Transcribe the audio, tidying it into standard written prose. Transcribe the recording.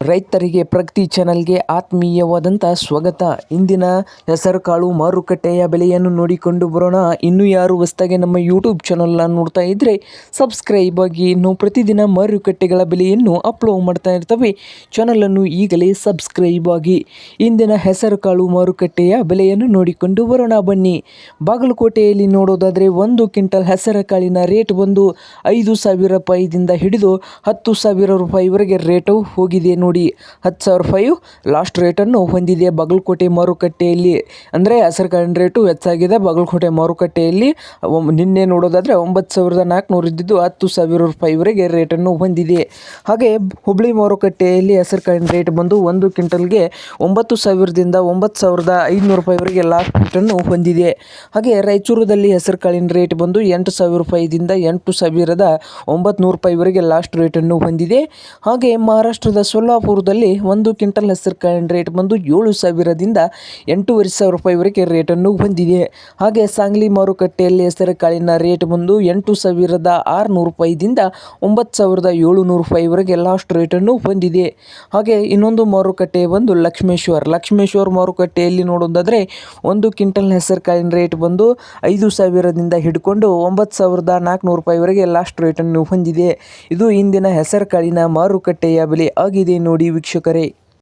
ರೈತರಿಗೆ ಪ್ರಗತಿ ಚಾನಲ್ಗೆ ಆತ್ಮೀಯವಾದಂಥ ಸ್ವಾಗತ. ಇಂದಿನ ಹೆಸರುಕಾಳು ಮಾರುಕಟ್ಟೆಯ ಬೆಲೆಯನ್ನು ನೋಡಿಕೊಂಡು ಬರೋಣ. ಇನ್ನೂ ಯಾರು ಹೊಸದಾಗಿ ನಮ್ಮ ಯೂಟ್ಯೂಬ್ ಚಾನಲ್ನ ನೋಡ್ತಾ ಇದ್ದರೆ ಸಬ್ಸ್ಕ್ರೈಬ್ ಆಗಿ. ಇನ್ನು ಪ್ರತಿದಿನ ಮಾರುಕಟ್ಟೆಗಳ ಬೆಲೆಯನ್ನು ಅಪ್ಲೋಡ್ ಮಾಡ್ತಾ ಇರ್ತವೆ. ಚಾನಲನ್ನು ಈಗಲೇ ಸಬ್ಸ್ಕ್ರೈಬ್ ಆಗಿ. ಇಂದಿನ ಹೆಸರುಕಾಳು ಮಾರುಕಟ್ಟೆಯ ಬೆಲೆಯನ್ನು ನೋಡಿಕೊಂಡು ಬರೋಣ ಬನ್ನಿ. ಬಾಗಲಕೋಟೆಯಲ್ಲಿ ನೋಡೋದಾದರೆ 1 ಕ್ವಿಂಟಲ್ ಹೆಸರುಕಾಳಿನ ರೇಟ್ ಬಂದು 5,000 ರೂಪಾಯಿದಿಂದ ಹಿಡಿದು 10,000 ರೂಪಾಯಿವರೆಗೆ ರೇಟು ಹೋಗಿದೆ ನೋಡಿ. 10,000 ರೂಪಾಯಿ ಲಾಸ್ಟ್ ರೇಟನ್ನು ಹೊಂದಿದೆ ಬಾಗಲಕೋಟೆ ಮಾರುಕಟ್ಟೆಯಲ್ಲಿ. ಅಂದರೆ ಹೆಸರುಕಾಳಿನ ರೇಟು ಹೆಚ್ಚಾಗಿದೆ ಬಾಗಲಕೋಟೆ ಮಾರುಕಟ್ಟೆಯಲ್ಲಿ. ನಿನ್ನೆ ನೋಡೋದಾದರೆ 9,400 ಇದ್ದಿದ್ದು 10,000 ರೂಪಾಯಿವರೆಗೆ ರೇಟನ್ನು ಹೊಂದಿದೆ. ಹಾಗೆ ಹುಬ್ಳಿ ಮಾರುಕಟ್ಟೆಯಲ್ಲಿ ಹೆಸರುಕಾಳಿನ ರೇಟ್ ಬಂದು 1 ಕ್ವಿಂಟಲ್ಗೆ 9,000ದಿಂದ 9,500 ರೂಪಾಯಿವರೆಗೆ ಲಾಸ್ಟ್ ರೇಟನ್ನು ಹೊಂದಿದೆ. ಹಾಗೆ ರಾಯಚೂರದಲ್ಲಿ ಹೆಸರುಕಾಳಿನ ರೇಟ್ ಬಂದು 8,000 ರೂಪಾಯಿದಿಂದ 8,900 ರೂಪಾಯಿವರೆಗೆ ಲಾಸ್ಟ್ ರೇಟನ್ನು ಹೊಂದಿದೆ. ಹಾಗೆ ಮಹಾರಾಷ್ಟ್ರದ ಸೊಲ್ಲಾಪುರದಲ್ಲಿ 1 ಕ್ವಿಂಟಲ್ ಹೆಸರುಕಾಳಿನ ರೇಟ್ ಬಂದು 7,000ದಿಂದ 8,500 ರೂಪಾಯಿವರೆಗೆ ರೇಟನ್ನು ಹೊಂದಿದೆ. ಹಾಗೆ ಸಾಂಗ್ಲಿ ಮಾರುಕಟ್ಟೆಯಲ್ಲಿ ಹೆಸರುಕಾಳಿನ ರೇಟ್ ಬಂದು 8,600 ರೂಪಾಯಿದಿಂದ 9,700 ರೂಪಾಯಿವರೆಗೆ ಲಾಸ್ಟ್ ರೇಟನ್ನು ಹೊಂದಿದೆ. ಹಾಗೆ ಇನ್ನೊಂದು ಮಾರುಕಟ್ಟೆ ಬಂದು ಲಕ್ಷ್ಮೇಶ್ವರ ಮಾರುಕಟ್ಟೆಯಲ್ಲಿ ನೋಡೋದಾದರೆ 1 ಕ್ವಿಂಟಲ್ ಹೆಸರುಕಾಳಿನ ರೇಟ್ ಬಂದು 5,000ದಿಂದ ಹಿಡ್ಕೊಂಡು 9,400 ರೂಪಾಯಿವರೆಗೆ ಲಾಸ್ಟ್ ರೇಟನ್ನು ಹೊಂದಿದೆ. ಇದು ಇಂದಿನ ಹೆಸರುಕಾಳಿನ ಮಾರುಕಟ್ಟೆಯ ಬೆಲೆ ಆಗಿದೆ ನೋಡಿ ವೀಕ್ಷಕರೇ.